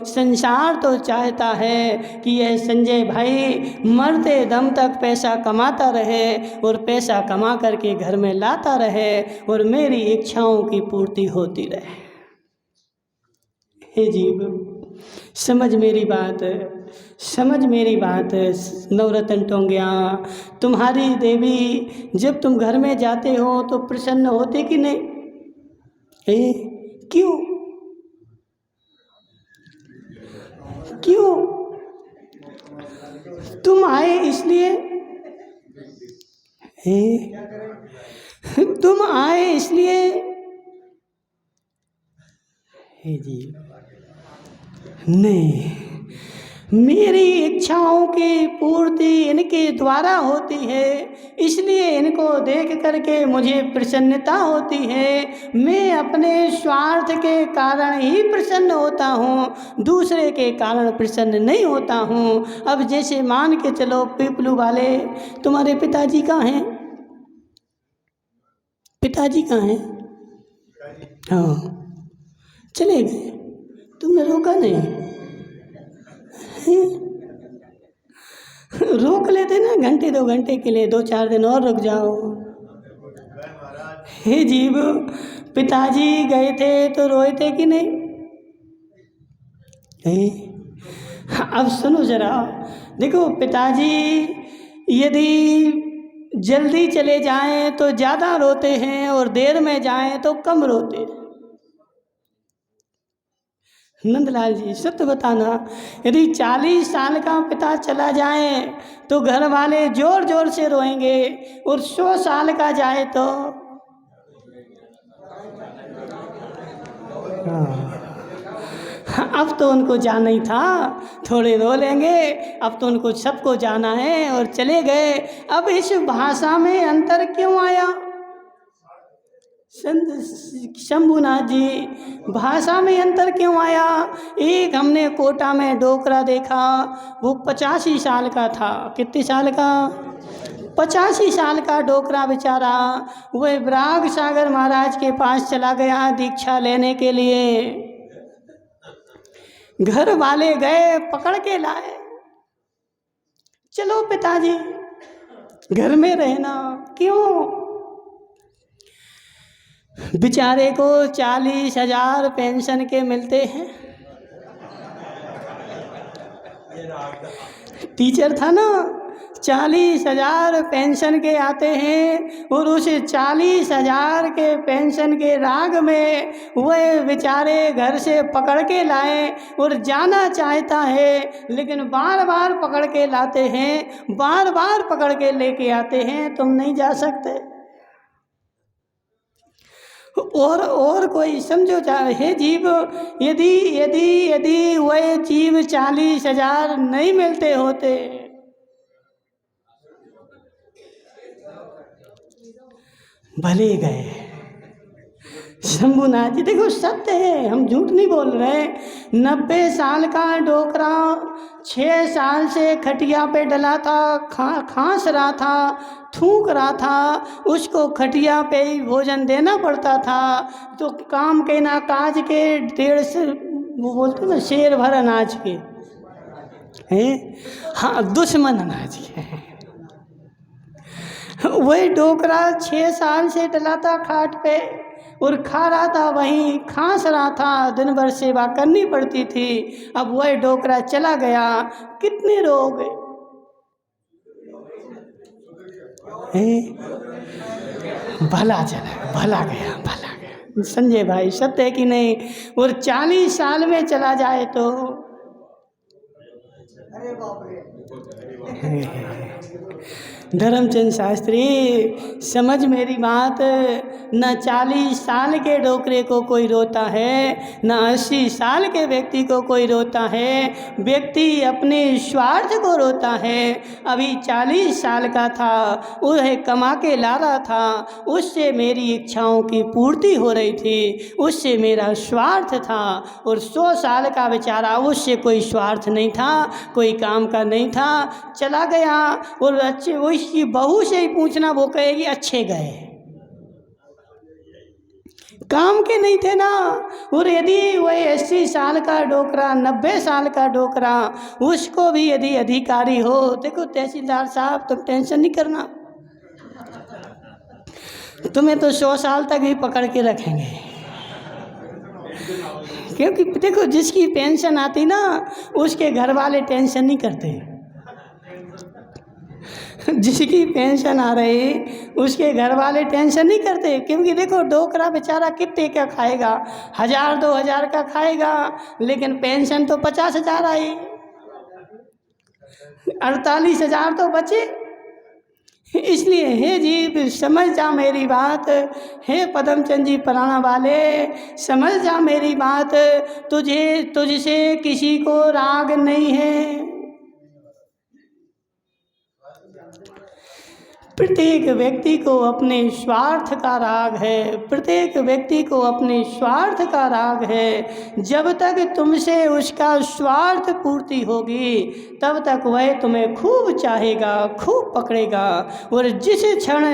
संसार तो चाहता है कि यह संजय भाई मरते दम तक पैसा कमाता रहे और पैसा कमा करके घर में लाता रहे और मेरी इच्छाओं की पूर्ति होती रहे। हे जीव, समझ मेरी बात, समझ मेरी बात। नवरत्न टोंगिया, तुम्हारी देवी जब तुम घर में जाते हो तो प्रसन्न होते कि नहीं? क्यों? क्यों? तुम आए इसलिए, तुम आए इसलिए। हे जी, नहीं, मेरी इच्छाओं की पूर्ति इनके द्वारा होती है, इसलिए इनको देख करके मुझे प्रसन्नता होती है। मैं अपने स्वार्थ के कारण ही प्रसन्न होता हूँ, दूसरे के कारण प्रसन्न नहीं होता हूँ। अब जैसे मान के चलो, पीपलू वाले, तुम्हारे पिताजी कहाँ हैं? पिताजी कहाँ हैं? हाँ, चले गए, तुमने रोका नहीं? रोक लेते ना, घंटे 2 घंटे के लिए, 2-4 दिन और रुक जाओ। हे जीव, पिताजी गए थे तो रोए थे कि नहीं? अब सुनो जरा, देखो पिताजी यदि जल्दी चले जाएं तो ज़्यादा रोते हैं और देर में जाएं तो कम रोते हैं। नंदलाल जी, सत्य बताना, यदि 40 साल का पिता चला जाए तो घर वाले जोर जोर से रोएंगे, और 100 साल का जाए तो अब तो उनको जाना ही था, थोड़े रो लेंगे, अब तो उनको सबको जाना है और चले गए। अब इस भाषा में अंतर क्यों आया? संत शंभुनाथ जी, भाषा में अंतर क्यों आया? एक हमने कोटा में डोकरा देखा, वो 85 साल का था। कितने साल का? 85 साल का डोकरा बेचारा, वह विराग सागर महाराज के पास चला गया दीक्षा लेने के लिए। घर वाले गए, पकड़ के लाए, चलो पिताजी घर में रहना। क्यों? बेचारे को 40,000 पेंशन के मिलते हैं। टीचर था ना, 40,000 पेंशन के आते हैं और उस 40,000 के पेंशन के राग में वह बेचारे घर से पकड़ के लाए और जाना चाहता है, लेकिन बार बार पकड़ के लाते हैं, बार बार पकड़ के लेके आते हैं, तुम नहीं जा सकते। और कोई समझो चाहे हे जीव, यदि यदि यदि वह जीव 40,000 नहीं मिलते होते, भले गए। शंभुनाथ जी देखो सत्य है, हम झूठ नहीं बोल रहे। 90 साल का डोकरा 6 साल से खटिया पे डला था, खांस रहा था, थूक रहा था, उसको खटिया पे ही भोजन देना पड़ता था। तो काम के ना काज के 1.5 वो बोलते ना शेर भर अनाज के हैं, हाँ दुश्मन अनाज के। वही डोकरा 6 साल से डला था खाट पे और खा रहा था, वहीं खांस रहा था, दिन भर सेवा करनी पड़ती थी। अब वही डोकरा चला गया, कितने रोग भला चला, भला गया, भला गया। संजय भाई सत्य है कि नहीं? और 40 साल में चला जाए तो अरे बाप रे। धर्मचंद शास्त्री समझ मेरी बात, न 40 साल के डोकरे को कोई रोता है, न 80 साल के व्यक्ति को कोई रोता है। व्यक्ति अपने स्वार्थ को रोता है। अभी 40 साल का था, वह कमा के ला रहा था, उससे मेरी इच्छाओं की पूर्ति हो रही थी, उससे मेरा स्वार्थ था। और 100 साल का बेचारा, उससे कोई स्वार्थ नहीं था, कोई काम का नहीं था, चला गया। और अच्छे उसकी बहू से ही पूछना, वो कहेगी अच्छे गए, काम के नहीं थे ना। और यदि वही 80 साल का डोकरा, 90 साल का डोकरा, उसको भी यदि अधिकारी हो, देखो तहसीलदार साहब तुम टेंशन नहीं करना, तुम्हें तो 100 साल तक ही पकड़ के रखेंगे। क्योंकि देखो जिसकी पेंशन आती ना, उसके घर वाले टेंशन नहीं करते। जिसकी पेंशन आ रही, उसके घर वाले टेंशन नहीं करते। क्योंकि देखो डोकरा बेचारा कितने का खाएगा, 1,000-2,000 का खाएगा, लेकिन पेंशन तो 50,000 आई, 48,000 तो बचे। इसलिए हे जीव समझ जा मेरी बात, हे पदमचंद जी पुराना वाले समझ जा मेरी बात, तुझसे किसी को राग नहीं है। प्रत्येक व्यक्ति को अपने स्वार्थ का राग है, प्रत्येक व्यक्ति को अपने स्वार्थ का राग है। जब तक तुमसे उसका स्वार्थ पूर्ति होगी, तब तक वह तुम्हें खूब चाहेगा, खूब पकड़ेगा। और जिस क्षण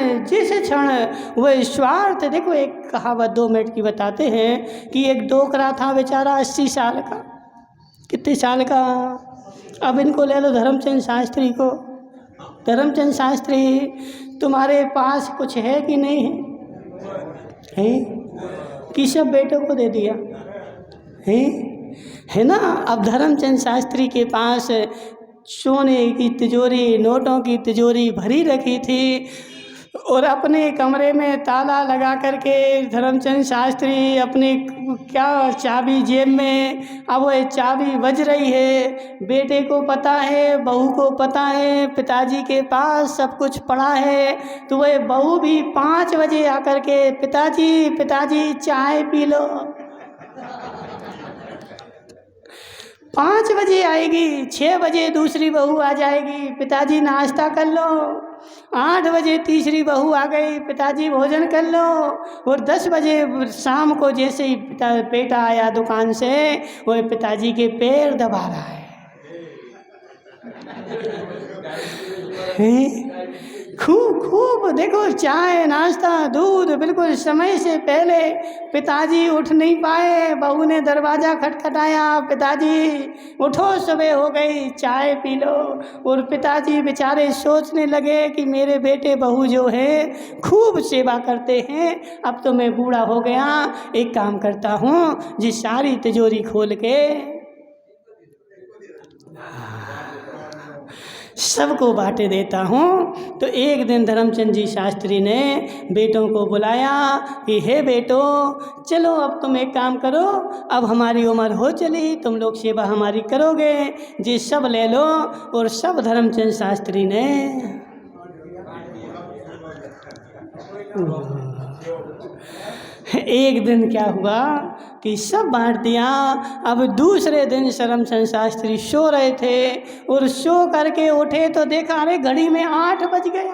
वह स्वार्थ, देखो एक कहावत 2 मिनट की बताते हैं कि एक डोकरा था बेचारा 80 साल का, कितने साल का, अब इनको ले लो धर्मचंद शास्त्री को। धर्मचंद शास्त्री तुम्हारे पास कुछ है कि नहीं है? कि सब बेटों को दे दिया है ना। अब धर्मचंद शास्त्री के पास सोने की तिजोरी, नोटों की तिजोरी भरी रखी थी, और अपने कमरे में ताला लगा करके धर्मचंद शास्त्री अपनी क्या चाबी जेब में, अब वो चाबी बज रही है। बेटे को पता है, बहू को पता है, पिताजी के पास सब कुछ पड़ा है। तो वह बहू भी 5 बजे आकर के पिताजी चाय पी लो। 5 बजे आएगी, 6 बजे दूसरी बहू आ जाएगी, पिताजी नाश्ता कर लो। 8 बजे तीसरी बहू आ गई, पिताजी भोजन कर लो। और 10 बजे शाम को जैसे ही बेटा आया दुकान से, वो पिताजी के पैर दबा रहा है। खूब देखो चाय, नाश्ता, दूध, बिल्कुल समय से पहले। पिताजी उठ नहीं पाए, बहू ने दरवाज़ा खटखटाया, पिताजी उठो सुबह हो गई, चाय पी लो। और पिताजी बेचारे सोचने लगे कि मेरे बेटे बहू जो है खूब सेवा करते हैं, अब तो मैं बूढ़ा हो गया, एक काम करता हूँ, जी सारी तिजोरी खोल के सबको बांटे देता हूँ। तो एक दिन धर्मचंद जी शास्त्री ने बेटों को बुलाया कि हे बेटो, चलो अब तुम एक काम करो, अब हमारी उम्र हो चली, तुम लोग सेवा हमारी करोगे, जी सब ले लो। और सब धर्मचंद शास्त्री ने एक दिन क्या हुआ कि सब बांट दिया। अब दूसरे दिन धर्मचंद शास्त्री सो रहे थे और सो करके उठे तो देखा अरे घड़ी में 8 बज गए।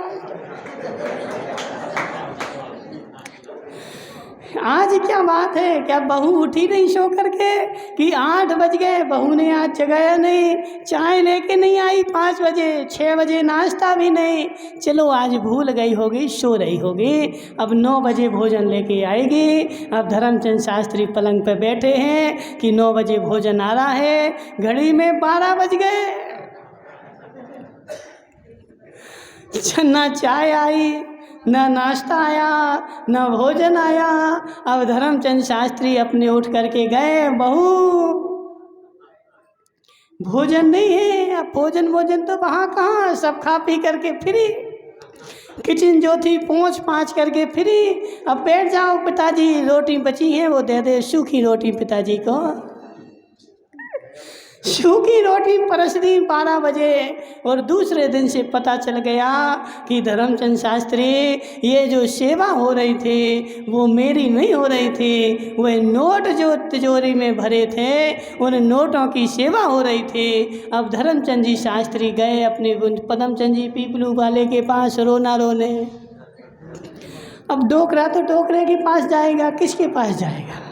आज क्या बात है, क्या बहू उठी नहीं सो करके कि 8 बज गए? बहू ने आज जगाया नहीं, चाय लेके नहीं आई 5 बजे, 6 बजे नाश्ता भी नहीं। चलो आज भूल गई होगी, सो रही होगी, अब 9 बजे भोजन लेके आएगी। अब धर्मचंद शास्त्री पलंग पे बैठे हैं कि 9 बजे भोजन आ रहा है, घड़ी में 12 बज गए, ना चाय आई, ना नाश्ता आया, ना भोजन आया। अब धर्मचंद शास्त्री अपने उठ करके गए, बहू भोजन नहीं है। अब भोजन तो वहाँ कहाँ, सब खा पी करके फ्री, किचन जो थी पोंछ पाँच करके फ्री। अब बैठ जाओ, पिताजी रोटी बची है वो दे दे, सूखी रोटी पिताजी को। सूखी रोटी परस दी 12 बजे। और दूसरे दिन से पता चल गया कि धर्मचंद शास्त्री ये जो सेवा हो रही थी वो मेरी नहीं हो रही थी, वह नोट जो तिजोरी में भरे थे उन नोटों की सेवा हो रही थी। अब धर्मचंद जी शास्त्री गए अपने पदमचंद जी पीपलू वाले के पास रोना रोने। अब डोकरा तो डोकरे के पास जाएगा, किसके पास जाएगा?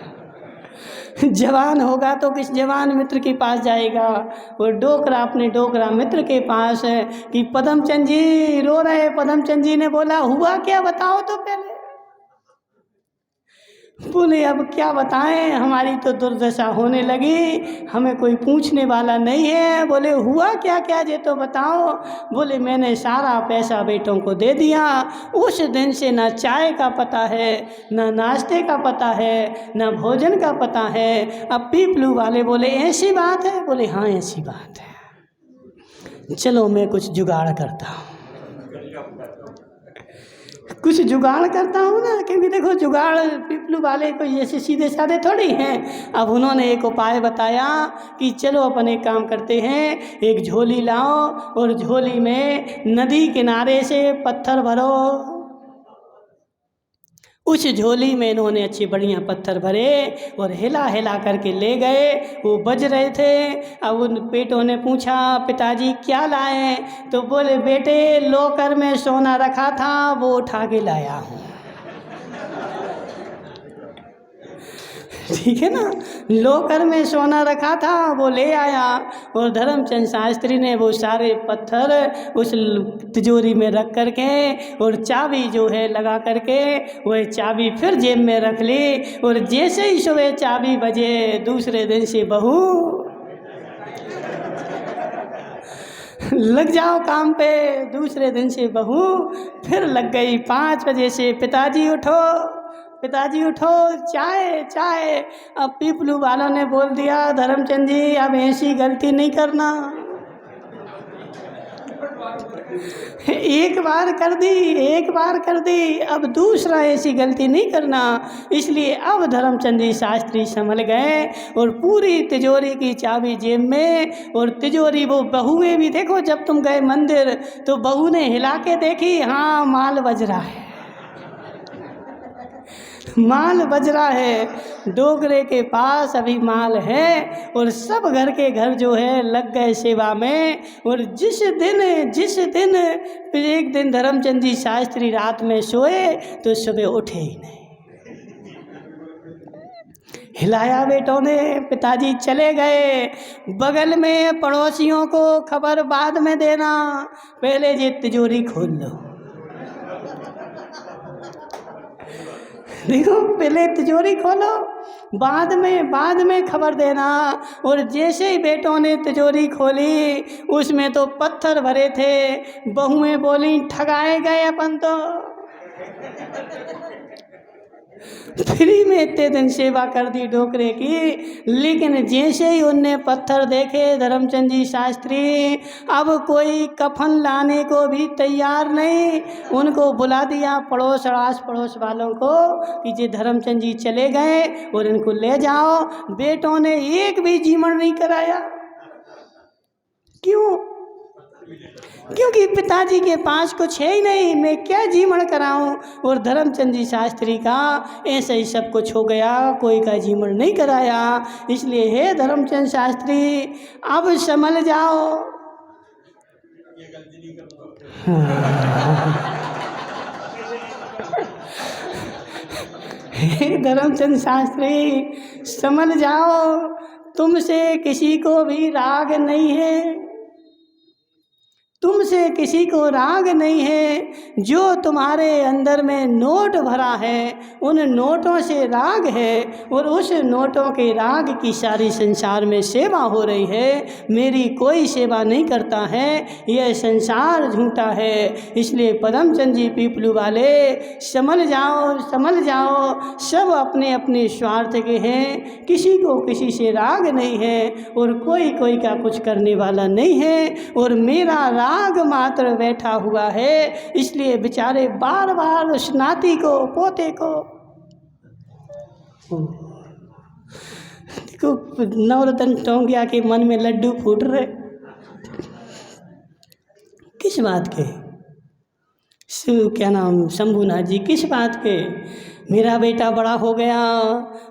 जवान होगा तो किस जवान मित्र के पास जाएगा। और डोकरा अपने डोकरा मित्र के पास है कि पदमचंद जी रो रहे। पदमचंद जी ने बोला हुआ क्या, बताओ तो पहले। बोले अब क्या बताएं, हमारी तो दुर्दशा होने लगी, हमें कोई पूछने वाला नहीं है। बोले हुआ क्या क्या ये तो बताओ। बोले मैंने सारा पैसा बेटों को दे दिया, उस दिन से ना चाय का पता है, ना नाश्ते का पता है, ना भोजन का पता है। अब पीपलू वाले बोले ऐसी बात है? बोले हाँ ऐसी बात है, चलो मैं कुछ जुगाड़ करता हूँ, कुछ जुगाड़ करता हूँ ना। क्योंकि देखो जुगाड़ पीपलू वाले कोई ऐसे सीधे साधे थोड़ी हैं। अब उन्होंने एक उपाय बताया कि चलो अपन एक काम करते हैं, एक झोली लाओ और झोली में नदी किनारे से पत्थर भरो। उस झोली में इन्होंने अच्छे बढ़िया पत्थर भरे और हिला हिला करके ले गए, वो बज रहे थे। अब उन बेटों ने पूछा पिताजी क्या लाए? तो बोले बेटे लॉकर में सोना रखा था वो उठा के लाया हूँ। ठीक है ना, लॉकर में सोना रखा था वो ले आया। और धर्मचंद शास्त्री ने वो सारे पत्थर उस तिजोरी में रख करके और चाबी जो है लगा करके वह चाबी फिर जेब में रख ली। और जैसे ही सुबह चाबी बजे दूसरे दिन से बहू लग जाओ काम पे। दूसरे दिन से बहू फिर लग गई 5 बजे से, पिताजी उठो पिताजी उठो, चाय चाय। अब पीपलू वालों ने बोल दिया धर्मचंद जी अब ऐसी गलती नहीं करना, एक बार कर दी, अब दूसरा ऐसी गलती नहीं करना। इसलिए अब धर्मचंद जी शास्त्री संभल गए और पूरी तिजोरी की चाबी जेब में। और तिजोरी वो बहुएं भी देखो, जब तुम गए मंदिर तो बहू ने हिला के देखी, हाँ माल बज रहा है, माल बज रहा है, डोगरे के पास अभी माल है। और सब घर के घर जो है लग गए सेवा में। और जिस दिन एक दिन धर्मचंद जी शास्त्री रात में सोए तो सुबह उठे ही नहीं। हिलाया बेटों ने, पिताजी चले गए। बगल में पड़ोसियों को खबर बाद में देना, पहले ये तिजोरी खोल लो। देखो पहले तिजोरी खोलो, बाद में खबर देना। और जैसे ही बेटों ने तिजोरी खोली उसमें तो पत्थर भरे थे। बहुएं बोली ठगाए गए अपन तो। फ्री में इतने दिन सेवा कर दी डोकरे की, लेकिन जैसे ही उनने पत्थर देखे धर्मचंद जी शास्त्री, अब कोई कफन लाने को भी तैयार नहीं। उनको बुला दिया पड़ोस अड़ास पड़ोस वालों को कि ये धर्मचंद जी चले गए और इनको ले जाओ। बेटों ने एक भी जीवन नहीं कराया। क्यों? क्योंकि पिताजी के पास कुछ है ही नहीं, मैं क्या जीवन कराऊं। और धर्मचंद जी शास्त्री का ऐसे ही सब कुछ हो गया, कोई का जीवन नहीं कराया। इसलिए हे धर्मचंद शास्त्री अब संभल जाओ। हे धर्मचंद शास्त्री संभल जाओ, तुमसे किसी को भी राग नहीं है, तुमसे किसी को राग नहीं है। जो तुम्हारे अंदर में नोट भरा है उन नोटों से राग है, और उस नोटों के राग की सारी संसार में सेवा हो रही है। मेरी कोई सेवा नहीं करता है, यह संसार झूठा है। इसलिए पदमचंद जी पीपलू वाले संभल जाओ, संभल जाओ। सब अपने अपने स्वार्थ के हैं, किसी को किसी से राग नहीं है, और कोई कोई का कुछ करने वाला नहीं है। और मेरा राग मात्र बैठा हुआ है। इसलिए बेचारे बार बार उस नाती को, पोते को, देखो नवरत्न टोंगिया के मन में लड्डू फूट रहे। किस बात के? क्या नाम, शंभूनाथ जी, किस बात के? मेरा बेटा बड़ा हो गया,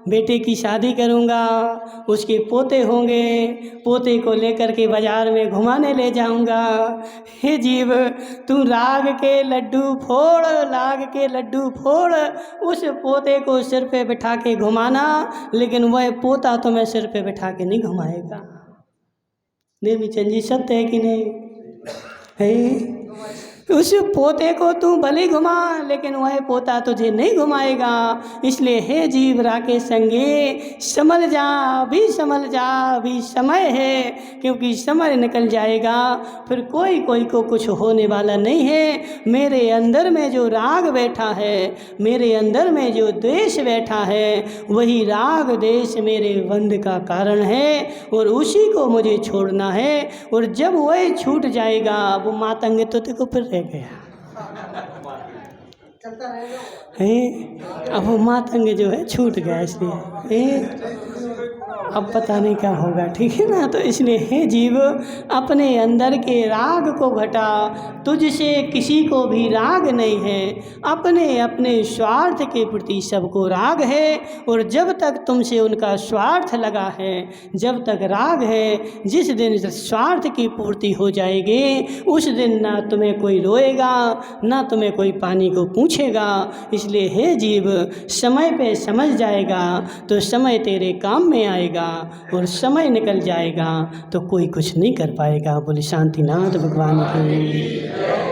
बेटे की शादी करूंगा, उसके पोते होंगे, पोते को लेकर के बाजार में घुमाने ले जाऊंगा। हे जीव, तू राग के लड्डू फोड़, लाग के लड्डू फोड़, उस पोते को सिर पे बिठा के घुमाना, लेकिन वह पोता तो मैं सिर पे बिठा के नहीं घुमाएगा। देवीचंद जी सत्य है कि नहीं है? उस पोते को तू भले घुमा, लेकिन वह पोता तुझे नहीं घुमाएगा। इसलिए हे जीव राके संगे संभल जा, अभी संभल जा, अभी समय है, क्योंकि समय निकल जाएगा फिर कोई कोई को कुछ होने वाला नहीं है। मेरे अंदर में जो राग बैठा है, मेरे अंदर में जो द्वेष बैठा है, वही राग द्वेष मेरे बंध का कारण है, और उसी को मुझे छोड़ना है। और जब वह छूट जाएगा, वो मातंग तो तेको फिर रह गया है। अब वो मातंग जो है छूट गया, इसलिए अब पता नहीं क्या होगा, ठीक है ना। तो इसलिए हे जीव, अपने अंदर के राग को घटा, तुझसे किसी को भी राग नहीं है। अपने अपने स्वार्थ के प्रति सबको राग है, और जब तक तुमसे उनका स्वार्थ लगा है, जब तक राग है, जिस दिन स्वार्थ की पूर्ति हो जाएगी उस दिन ना तुम्हें कोई रोएगा, ना तुम्हें कोई पानी को पूछेगा। इसलिए हे जीव, समय पे समझ जाएगा तो समय तेरे काम में आएगा, और समय निकल जाएगा तो कोई कुछ नहीं कर पाएगा। बोले शांतिनाथ भगवान की।